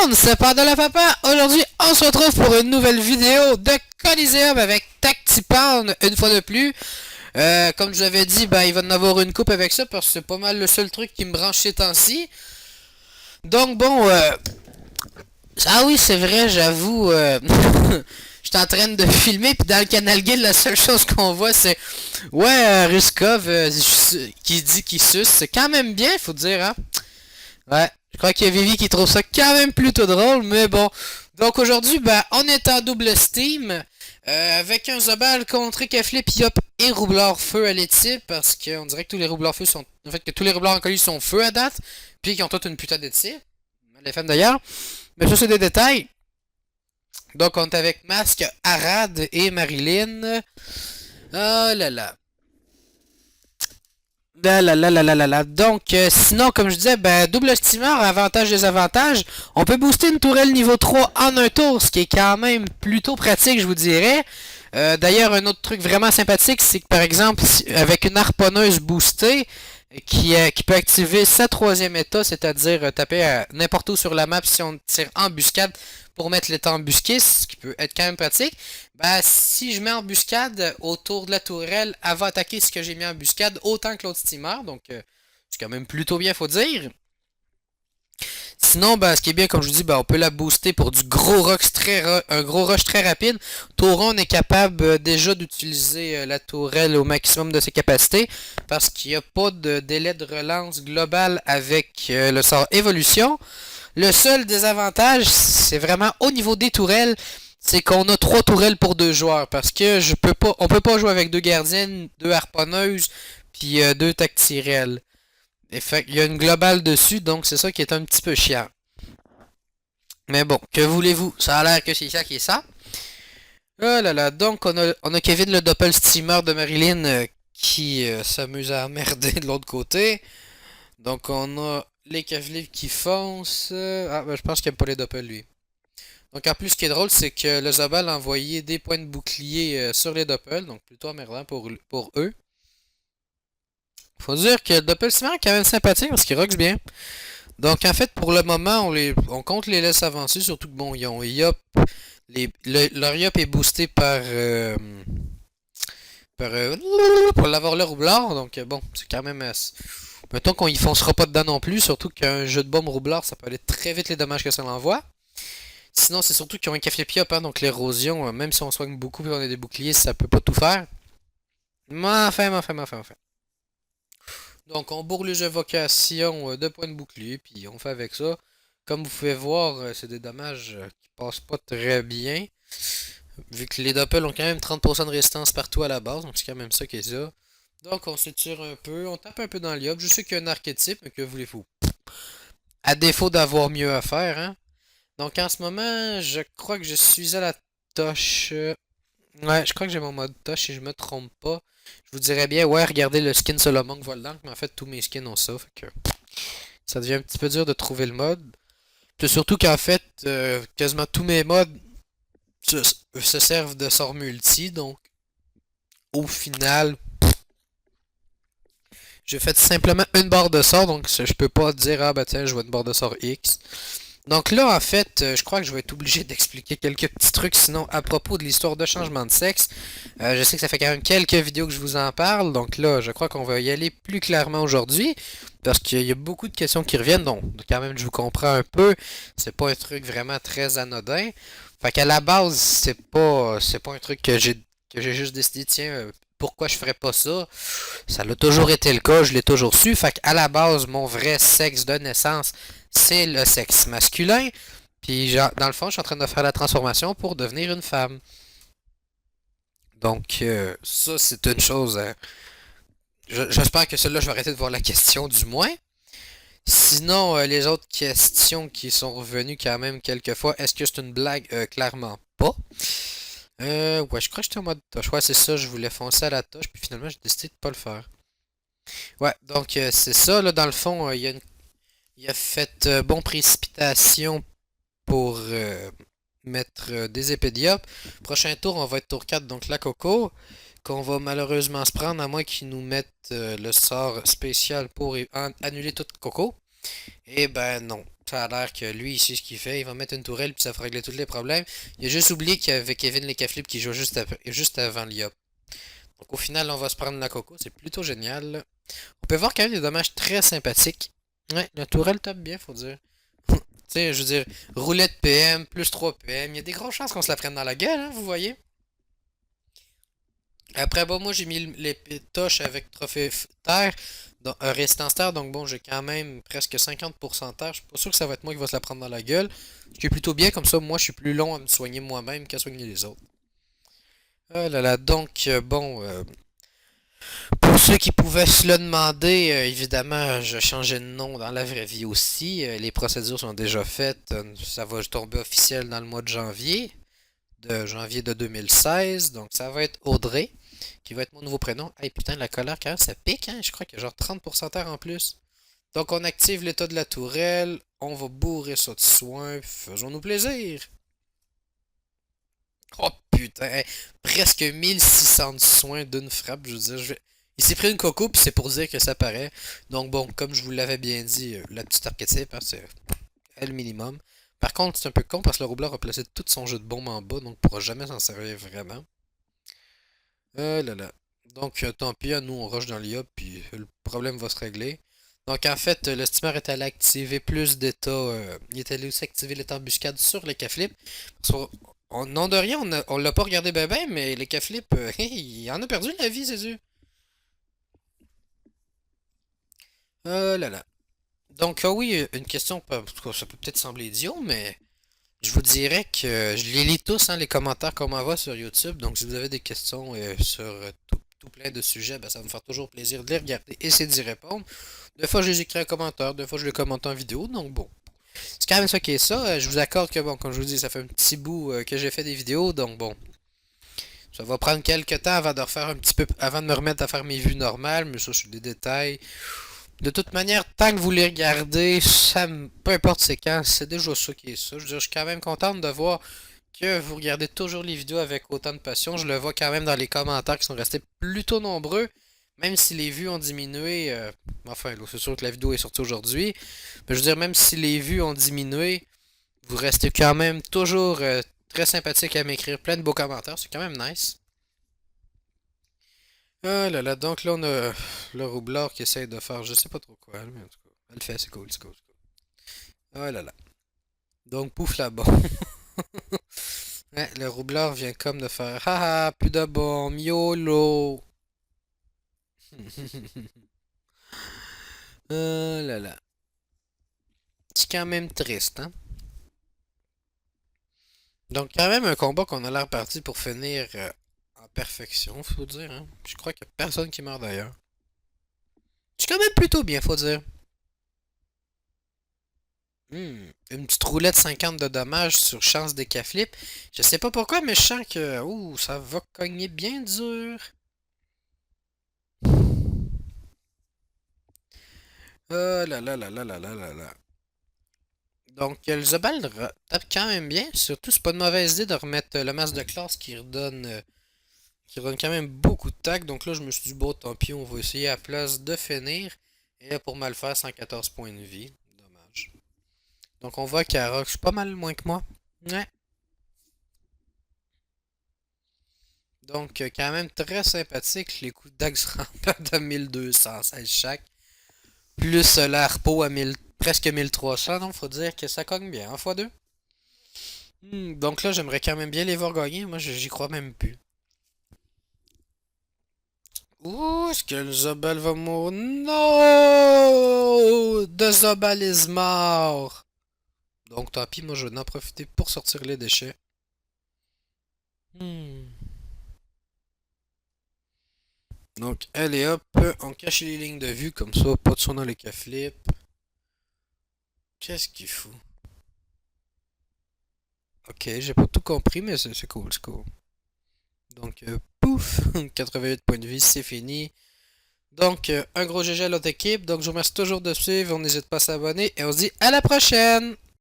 monde, c'est Pandora Papa. Aujourd'hui, on se retrouve pour une nouvelle vidéo de Coliseum avec Tactipound, une fois de plus. Comme je vous avais dit, il va en avoir une coupe avec ça parce que c'est pas mal le seul truc qui me branche ces temps-ci. Donc bon, ah oui, c'est vrai, j'avoue, j'étais en train de filmer, puis dans le canal Guild, la seule chose qu'on voit, c'est, ouais, Ruskov qui dit qu'il suce. C'est quand même bien, faut dire, hein. Ouais, je crois qu'il y a Vivi qui trouve ça quand même plutôt drôle, mais bon. Donc aujourd'hui, on est en double Steam, avec un Zobal contre Keflip, Yop et Roublard Feu à l'équipe, parce qu'on dirait que tous les Roublards Feu sont... En fait, que tous les Roublards en colis sont feu à date, puis qu'ils ont tous une putain d'équipe. Les fans d'ailleurs. Mais ça, c'est des détails. Donc on est avec Masque, Arad et Marilyn. Oh là là. Donc, sinon, comme je disais, double steamer, avantage, désavantage. On peut booster une tourelle niveau 3 en un tour, ce qui est quand même plutôt pratique, je vous dirais. D'ailleurs, un autre truc vraiment sympathique, c'est que par exemple, avec une harponneuse boostée, qui peut activer sa troisième état, c'est-à-dire taper n'importe où sur la map si on tire embuscade pour mettre l'état embusqué, ce qui peut être quand même pratique. Si je mets embuscade autour de la tourelle, elle va attaquer ce que j'ai mis en embuscade autant que l'autre steamer, donc c'est quand même plutôt bien, faut dire. Sinon, ce qui est bien, comme je vous dis, on peut la booster pour du gros un gros rush très rapide. Tauron, on est capable déjà d'utiliser la tourelle au maximum de ses capacités parce qu'il n'y a pas de délai de relance global avec le sort évolution. Le seul désavantage, c'est vraiment au niveau des tourelles, c'est qu'on a 3 tourelles pour 2 joueurs parce que on peut pas jouer avec 2 gardiennes, 2 harponneuses, puis 2 tactirelles. Et fait il y a une globale dessus, donc c'est ça qui est un petit peu chiant. Mais bon, que voulez-vous? Ça a l'air que c'est ça qui est ça. Oh là là, donc on a Kevin le doppel steamer de Marilyn qui s'amuse à emmerder de l'autre côté. Donc on a les Kevliv qui foncent. Je pense qu'il aime pas les doppels lui. Donc en plus, ce qui est drôle, c'est que le Zobal a envoyé des points de bouclier sur les doppels, donc plutôt emmerdant pour eux. Faut dire que le doppel steamer est quand même sympathique parce qu'il rocks bien. Donc en fait pour le moment on compte les laisse avancer, surtout que bon ils ont Yop. Leur Yop est boosté pour l'avoir le roublard, donc bon c'est quand même mettons qu'on y foncera pas dedans non plus, surtout qu'un jeu de bombe roublard ça peut aller très vite les dommages que ça l'envoie. Sinon c'est surtout qu'ils ont un café Yop, hein, donc l'érosion, même si on soigne beaucoup et on a des boucliers, ça peut pas tout faire. Mais enfin. Donc on bourre les évocations de points de bouclier, puis on fait avec ça. Comme vous pouvez voir, c'est des dommages qui passent pas très bien. Vu que les doppels ont quand même 30% de résistance partout à la base, donc c'est quand même ça qui est ça. Donc on s'étire un peu, on tape un peu dans l'iob. Je sais qu'il y a un archétype, mais que voulez-vous? À défaut d'avoir mieux à faire, hein. Donc en ce moment, je crois que je suis à la toche. Ouais, je crois que j'ai mon mode touch si je me trompe pas. Je vous dirais bien, ouais, regardez le skin Solomon Voldank, mais en fait tous mes skins ont ça, fait que ça devient un petit peu dur de trouver le mode. Puis surtout qu'en fait, quasiment tous mes mods se servent de sort multi, donc au final, j'ai fait simplement une barre de sort, donc je peux pas dire, tiens, je vois une barre de sort X. Donc là, en fait, je crois que je vais être obligé d'expliquer quelques petits trucs, sinon à propos de l'histoire de changement de sexe. Je sais que ça fait quand même quelques vidéos que je vous en parle, donc là, je crois qu'on va y aller plus clairement aujourd'hui, parce qu'il y a beaucoup de questions qui reviennent, donc quand même, je vous comprends un peu, c'est pas un truc vraiment très anodin. Fait qu'à la base, c'est pas un truc que j'ai juste décidé, tiens, pourquoi je ferais pas ça? Ça l'a toujours été le cas, je l'ai toujours su. Fait qu'à la base, mon vrai sexe de naissance, c'est le sexe masculin. Puis dans le fond, je suis en train de faire la transformation pour devenir une femme. Donc ça, c'est une chose. J'espère que celle-là, je vais arrêter de voir la question du moins. Sinon, les autres questions qui sont revenues quand même quelques fois, est-ce que c'est une blague? Clairement pas. Ouais, je crois que j'étais en mode touche. Ouais, c'est ça, je voulais foncer à la touche, puis finalement, j'ai décidé de pas le faire. Ouais, donc c'est ça, là, dans le fond, il a fait bon précipitation pour mettre des épées d'Iop. Prochain tour, on va être tour 4, donc la Coco, qu'on va malheureusement se prendre, à moins qu'ils nous mettent le sort spécial pour annuler toute Coco. Et ben non, ça a l'air que lui, il sait ce qu'il fait. Il va mettre une tourelle puis ça va régler tous les problèmes. Il a juste oublié qu'il y avait Kevin les Caflips qui joue juste avant l'IOP. Donc au final, on va se prendre la coco. C'est plutôt génial. On peut voir quand même des dommages très sympathiques. Ouais, la tourelle tape bien, faut dire. Tu sais, je veux dire, roulette PM, plus 3 PM. Il y a des grosses chances qu'on se la prenne dans la gueule, hein, vous voyez. Après, bon, moi j'ai mis les pétoches avec trophée terre, résistance terre, donc bon, j'ai quand même presque 50% terre. Je suis pas sûr que ça va être moi qui va se la prendre dans la gueule. Ce qui est plutôt bien, comme ça, moi je suis plus long à me soigner moi-même qu'à soigner les autres. Ah là là, donc bon, pour ceux qui pouvaient se le demander, évidemment, je changeais de nom dans la vraie vie aussi. Les procédures sont déjà faites. Ça va tomber officiel dans le mois de janvier de 2016. Donc ça va être Audrey, qui va être mon nouveau prénom. Hey putain, la colère, quand même, ça pique, hein? Je crois qu'il y a genre 30% terre en plus. Donc on active l'état de la tourelle. On va bourrer ça de soins. Faisons-nous plaisir. Oh putain, hey, presque 1600 de soins d'une frappe, je veux dire. Il s'est pris une coco, puis c'est pour dire que ça paraît. Donc bon, comme je vous l'avais bien dit, la petite archétype, hein, c'est le minimum. Par contre, c'est un peu con parce que le roublard a placé tout son jeu de bombe en bas, donc on pourra jamais s'en servir vraiment. Là là. Donc tant pis, nous on rush dans l'IA, puis le problème va se régler. Donc en fait, le steamer est allé activer plus d'états. Il est allé aussi activer l'état embuscade sur les Caflips. Non de rien, on l'a pas regardé ben ben, mais les Caflips, il en a perdu la vie, c'est sûr. Là là. Donc, ah oui, une question, ça peut peut-être sembler idiot, mais je vous dirais que je les lis tous, hein, les commentaires qu'on m'envoie sur YouTube. Donc, si vous avez des questions sur tout plein de sujets, ben, ça va me faire toujours plaisir de les regarder et essayer d'y répondre. Des fois, je les écris en commentaire, des fois, je les commente en vidéo. Donc, bon, c'est quand même ça qui est ça. Je vous accorde que, bon, comme je vous dis, ça fait un petit bout que j'ai fait des vidéos. Donc, bon, ça va prendre quelques temps avant de refaire un petit peu, avant de me remettre à faire mes vues normales. Mais ça, c'est des détails. De toute manière, tant que vous les regardez, peu importe c'est quand, c'est déjà ça qui est ça. Je veux dire, je suis quand même contente de voir que vous regardez toujours les vidéos avec autant de passion. Je le vois quand même dans les commentaires qui sont restés plutôt nombreux, même si les vues ont diminué. Enfin, c'est sûr que la vidéo est sortie aujourd'hui. Mais je veux dire, même si les vues ont diminué, vous restez quand même toujours très sympathique à m'écrire plein de beaux commentaires. C'est quand même nice. Ah là là, donc là on a le roublard qui essaye de faire je sais pas trop quoi, mais en tout cas, elle le fait, c'est cool, c'est cool, c'est cool. Ah là là. Donc pouf là-bas. Ouais, le roublard vient comme de faire haha, plus de bombe, YOLO. Ah là là. C'est quand même triste, hein? Donc quand même un combat qu'on a l'air parti pour finir en perfection, faut dire, hein? Je crois qu'il y a personne qui meurt d'ailleurs. C'est quand même plutôt bien, faut dire. Une petite roulette 50 de dommages sur chance des Caflips. Je sais pas pourquoi, mais je sens que ça va cogner bien dur. Oh là là là là là là là là. Donc, le Zobal tape quand même bien. Surtout, c'est pas une mauvaise idée de remettre le masque de classe qui redonne quand même beaucoup de tac. Donc là, je me suis dit, bon, tant pis, on va essayer à la place de finir. Et là, pour mal faire, 114 points de vie. Dommage. Donc, on voit qu'Arox, pas mal moins que moi. Ouais. Donc, quand même très sympathique. Les coups d'axe rampant de 1216 chaque. Plus l'harpo à 1000, presque 1300. Donc, faut dire que ça cogne bien en x2. Donc là, j'aimerais quand même bien les voir gagner. Moi, j'y crois même plus. Ouh, est-ce que le Zobel va mourir? Non! The Zobel is mort! Donc, tant pis, moi, je vais en profiter pour sortir les déchets. Hmm. Donc, allez hop, on cache les lignes de vue, comme ça, pas de son dans les caflips. Qu'est-ce qu'il fout? Ok, j'ai pas tout compris, mais c'est cool, c'est cool. Donc, pouf, 88 points de vie, c'est fini. Donc, un gros GG à l'autre équipe. Donc, je vous remercie toujours de suivre. On n'hésite pas à s'abonner et on se dit à la prochaine!